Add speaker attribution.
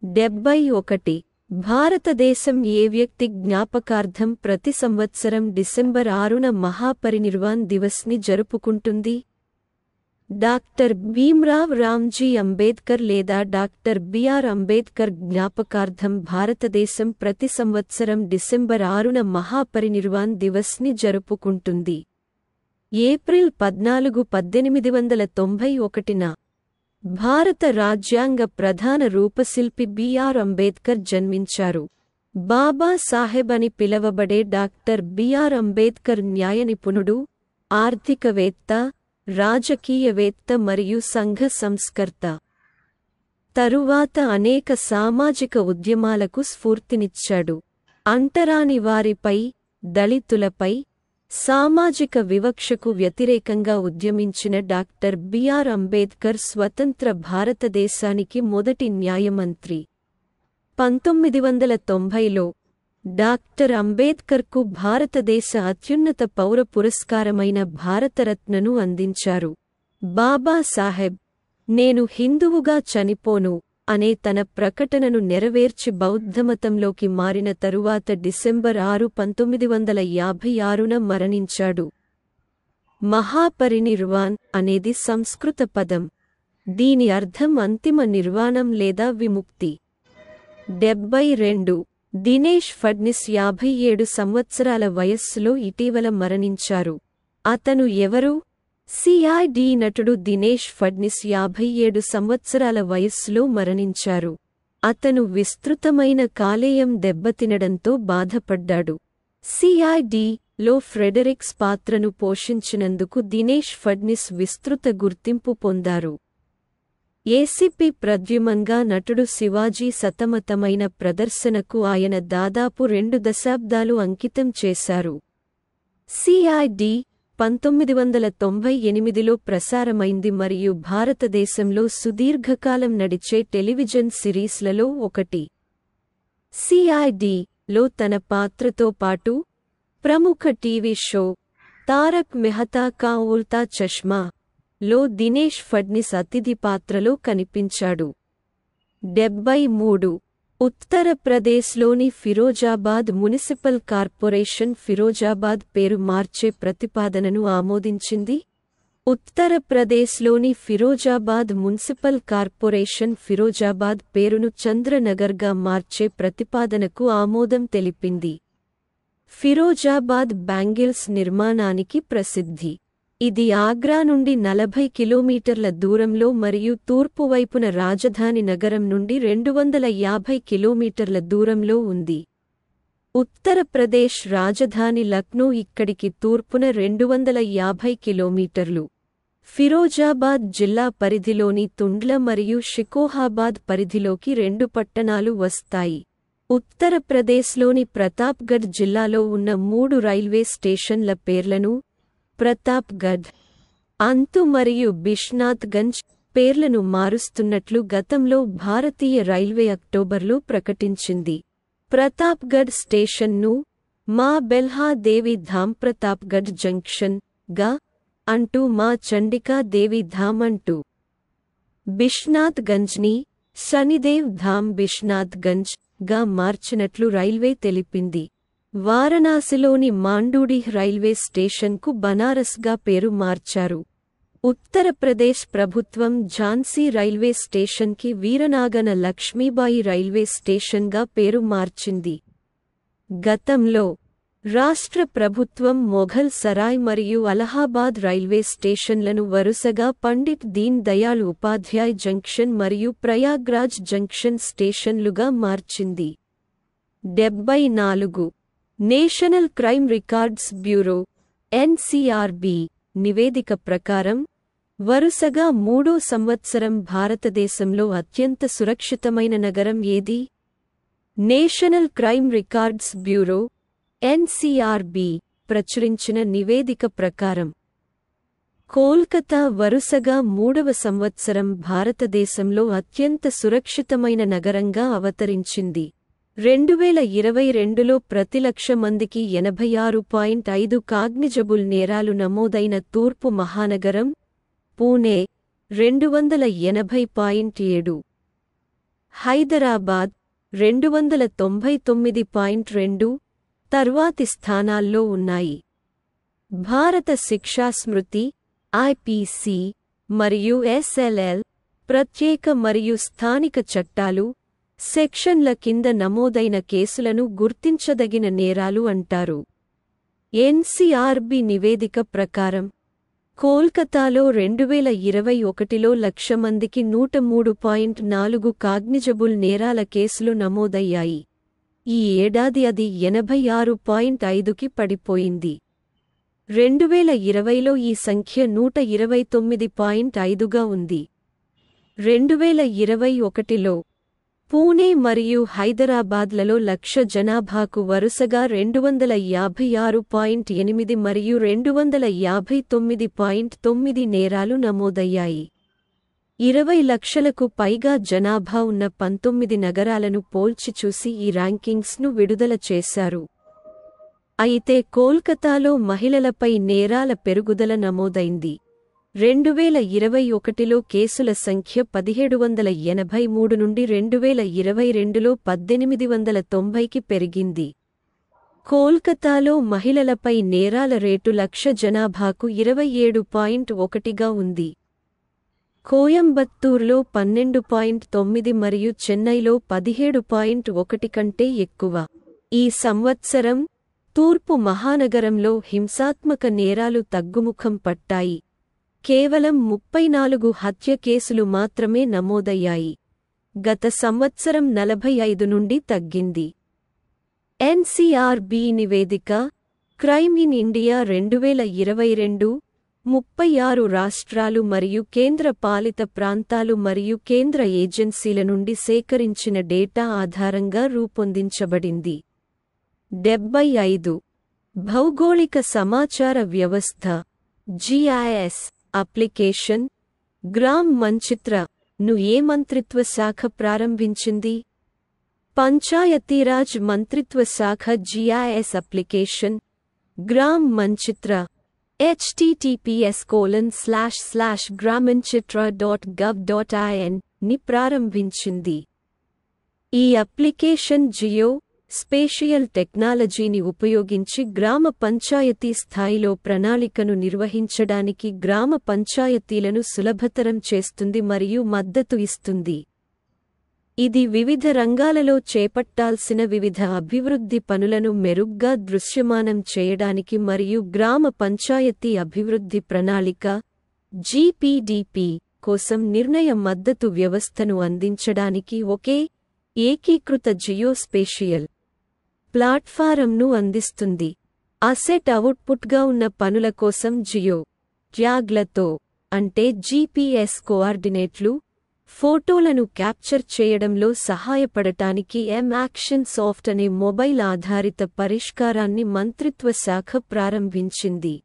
Speaker 1: 71 భారతదేశం ఏ వ్యక్తి జ్ఞాపకార్థం ప్రతి సంవత్సరం డిసెంబర్ 6న మహాపరినిర్వాణ్ దివస్ ని జరుపుకుంటుంది? డాక్టర్ భీమ్రావ్ రామ్జీ అంబేద్కర్ లేదా డాక్టర్ బిఆర్ అంబేద్కర్ జ్ఞాపకార్థం భారతదేశం ప్రతి సంవత్సరం డిసెంబర్ 6న మహాపరినిర్వాణ్ దివస్ ని జరుపుకుంటుంది. ఏప్రిల్ 14, 1891న భారత రాజ్యాంగ ప్రధాన రూపశిల్పి బిఆర్ అంబేద్కర్ జన్మించారు. బాబా సాహెబ్ అని పిలవబడే డాక్టర్ బిఆర్ అంబేద్కర్ న్యాయ నిపుణుడు, ఆర్థికవేత్త, రాజకీయవేత్త మరియు సంఘ సంస్కర్త. తరువాత అనేక సామాజిక ఉద్యమాలకు స్ఫూర్తినిచ్చాడు. అంటరాని వారిపై, దళితులపై, సామాజిక వివక్షకు వ్యతిరేకంగా ఉద్యమించిన డాక్టర్ బిఆర్ అంబేద్కర్ స్వతంత్ర భారతదేశానికి మొదటి న్యాయమంత్రి. 1990లో డాక్టర్ అంబేద్కర్కు భారతదేశ అత్యున్నత పౌర పురస్కారమైన భారతరత్నను అందించారు. బాబా సాహెబ్, నేను హిందువుగా చనిపోను అనే తన ప్రకటనను నెరవేర్చి బౌద్ధమతంలోకి మారిన తరువాత డిసెంబర్ 6, 1956న మరణించాడు. మహాపరినిర్వాణ్ అనేది సంస్కృత పదం. దీని అర్థం అంతిమ నిర్వాణం లేదా విముక్తి. 72 దినేష్ ఫడ్నిస్ 57 సంవత్సరాల వయస్సులో ఇటీవల మరణించారు. అతను ఎవరు? సిఐడి నటుడు దినేష్ ఫడ్నిస్ 57 సంవత్సరాల వయస్సులో మరణించారు. అతను విస్తృతమైన కాలేయం దెబ్బతినడంతో బాధపడ్డాడు. సిఐడి లో ఫ్రెడరిక్స్ పాత్రను పోషించినందుకు దినేష్ ఫడ్నిస్ విస్తృత గుర్తింపు పొందారు. ఏసీపీ ప్రద్యుమ్నంగా నటుడు శివాజీ సతమతమైన ప్రదర్శనకు ఆయన దాదాపు 2 దశాబ్దాలు అంకితం చేశారు. సిఐడి 1998లో ప్రసారమైంది మరియు భారతదేశంలో సుదీర్ఘకాలం నడిచే టెలివిజన్ సిరీస్లలో ఒకటి. సిఐడి లో తన పాత్రతో పాటు ప్రముఖ టీవీ షో తారక్ మెహతా కా ఉల్టా చష్మాలో దినేష్ ఫడ్నిస్ అతిథి పాత్రలో కనిపించాడు. 73 ఉత్తరప్రదేశ్లోని ఫిరోజాబాద్ మునిసిపల్ కార్పొరేషన్ ఫిరోజాబాద్ పేరు మార్చే ప్రతిపాదనను ఆమోదించింది. ఉత్తరప్రదేశ్లోని ఫిరోజాబాద్ మున్సిపల్ కార్పొరేషన్ ఫిరోజాబాద్ పేరును చంద్రనగర్గా మార్చే ప్రతిపాదనకు ఆమోదం తెలిపింది. ఫిరోజాబాద్ బ్యాంగిల్స్ నిర్మాణానికి ప్రసిద్ధి. ఇది ఆగ్రా నుండి 40 కిలోమీటర్ల దూరంలో మరియు తూర్పువైపున రాజధాని నగరం నుండి 250 కిలోమీటర్ల దూరంలో ఉంది. ఉత్తరప్రదేశ్ రాజధాని లక్నో ఇక్కడికి తూర్పున 250 కిలోమీటర్లు. ఫిరోజాబాద్ జిల్లా పరిధిలోని తుండ్ల మరియు షికోహాబాద్ పరిధిలోకి 2 పట్టణాలు వస్తాయి. ఉత్తరప్రదేశ్లోని ప్రతాప్గఢ్ జిల్లాలో ఉన్న 3 రైల్వే స్టేషన్ల పేర్లను ప్రతాప్గఢ్, అంతు మరియు బిష్నాథ్ గంజ్ పేర్లను మారుస్తున్నట్లు గతంలో భారతీయ రైల్వే అక్టోబర్లో ప్రకటించింది. ప్రతాప్గఢ్ స్టేషన్ను మా బెల్హా దేవి ధామ్ ప్రతాప్గఢ్ జంక్షన్ గా అంటూ మా చండికా దేవి ధామ్ అంటూ, బిష్నాథ్ గంజ్ని శనిదేవ్ ధామ్ బిష్నాథ్ గంజ్ గా మార్చినట్లు రైల్వే తెలిపింది. వారణాసిలోని మాండూడి రైల్వే స్టేషన్కు బనారస్గా పేరు మార్చారు. ఉత్తరప్రదేశ్ ప్రభుత్వం ఝాన్సీ రైల్వే స్టేషన్కి వీరనాగన లక్ష్మీబాయి రైల్వే స్టేషన్గా పేరు మార్చింది. గతంలో రాష్ట్ర ప్రభుత్వం మొఘల్ సరాయ్ మరియు అలహాబాద్ రైల్వే స్టేషన్లను వరుసగా పండిట్ దీన్ దయాళ్ ఉపాధ్యాయ్ జంక్షన్ మరియు ప్రయాగ్రాజ్ జంక్షన్ స్టేషన్లుగా మార్చింది. 74 national crime records bureau NCRB నివేదిక ప్రకారం వరుసగా 3వ సంవత్సరం భారతదేశంలో అత్యంత సురక్షితమైన నగరం ఏది? National crime records bureau NCRB ప్రచురించిన నివేదిక ప్రకారం కోల్కతా వరుసగా 3వ సంవత్సరం భారతదేశంలో అత్యంత సురక్షితమైన నగరంగా అవతరించింది. 2022లో ప్రతి లక్ష మందికి 86.5 కాగ్నిజబుల్ నేరాలు నమోదైన తూర్పు మహానగరం పూణే 280.7. హైదరాబాద్ 299.2 తర్వాతి స్థానాల్లో ఉన్నాయి. భారత శిక్షా స్మృతి ఐపీసీ మరియు ఎస్ఎల్ఎల్ ప్రత్యేక మరియు స్థానిక చట్టాలు సెక్షన్ల కింద నమోదైన కేసులను గుర్తించదగిన నేరాలు అంటారు. ఎన్సీఆర్బీ నివేదిక ప్రకారం కోల్కతాలో 2021లో 1,00,000 మందికి 103.4 కాగ్నిజబుల్ నేరాల కేసులు నమోదయ్యాయి. ఈ ఏడాది అది 86.5కి పడిపోయింది. 2020లో ఈ సంఖ్య 129.5గా ఉంది. 2021లో పూణే మరియు హైదరాబాద్లలో 1,00,000 జనాభాకు వరుసగా 256.8 మరియు 259.9 నేరాలు నమోదయ్యాయి. 20 లక్షలకు పైగా జనాభా ఉన్న 19 నగరాలను పోల్చి చూసి ఈ ర్యాంకింగ్స్ను విడుదల చేశారు. అయితే కోల్కతాలో మహిళలపై నేరాల పెరుగుదల నమోదైంది. 2021లో కేసుల సంఖ్య 1783 నుండి 2022లో 1890కి పెరిగింది. కోల్కతాలో మహిళలపై నేరాల రేటు 1,00,000 జనాభాకు 27.1గా ఉంది. కోయంబత్తూర్లో 12.9 మరియు చెన్నైలో 17.1 కంటే ఎక్కువ. ఈ సంవత్సరం తూర్పు మహానగరంలో హింసాత్మక నేరాలు తగ్గుముఖం పట్టాయి. కేవలం 34 హత్య కేసులు మాత్రమే నమోదయ్యాయి. గత సంవత్సరం 45 నుండి తగ్గింది. ఎన్సీఆర్బీ నివేదిక క్రైమ్ ఇన్ ఇండియా 2022 36 రాష్ట్రాలు మరియు కేంద్ర పాలిత ప్రాంతాలు మరియు కేంద్ర ఏజెన్సీల నుండి సేకరించిన డేటా ఆధారంగా రూపొందించబడింది. 75 భౌగోళిక సమాచార వ్యవస్థ జీఐఎస్ అప్లికేషన్ గ్రామ్ మన్చిత్ర ను ఏ మంత్రిత్వ శాఖ ప్రారంభించింది? పంచాయతీరాజ్ మంత్రిత్వ శాఖ జీఐఎస్ అప్లికేషన్ గ్రామ్ మన్చిత్ర https://gramancitra.gov.in ని ప్రారంభించింది. ఈ అప్లికేషన్ జియో స్పేషియల్ టెక్నాలజీని ఉపయోగించి గ్రామ పంచాయతీ స్థాయిలో ప్రణాళికను నిర్వహించడానికి గ్రామ పంచాయతీలను సులభతరం చేస్తుంది మరియు మద్దతు ఇస్తుంది. ఇది వివిధ రంగాలలో చేపట్టాల్సిన వివిధ అభివృద్ధి పనులను మెరుగ్గా దృశ్యమానం చేయడానికి మరియు గ్రామ పంచాయతీ అభివృద్ధి ప్రణాళిక జీపీడీపీ కోసం నిర్ణయ మద్దతు వ్యవస్థను అందించడానికి ఒకే ఏకీకృత జియోస్పేషియల్ ప్లాట్ఫారంను అందిస్తుంది. అసెట్ అవుట్పుట్గా ఉన్న పనుల కోసం జియో ట్యాగ్లతో అంటే జీపీఎస్ కోఆర్డినేట్లు ఫోటోలను క్యాప్చర్ చేయడంలో సహాయపడటానికి యాక్షన్ సాఫ్ట్ అనే మొబైల్ ఆధారిత పరిష్కారాన్ని మంత్రిత్వ శాఖ ప్రారంభించింది.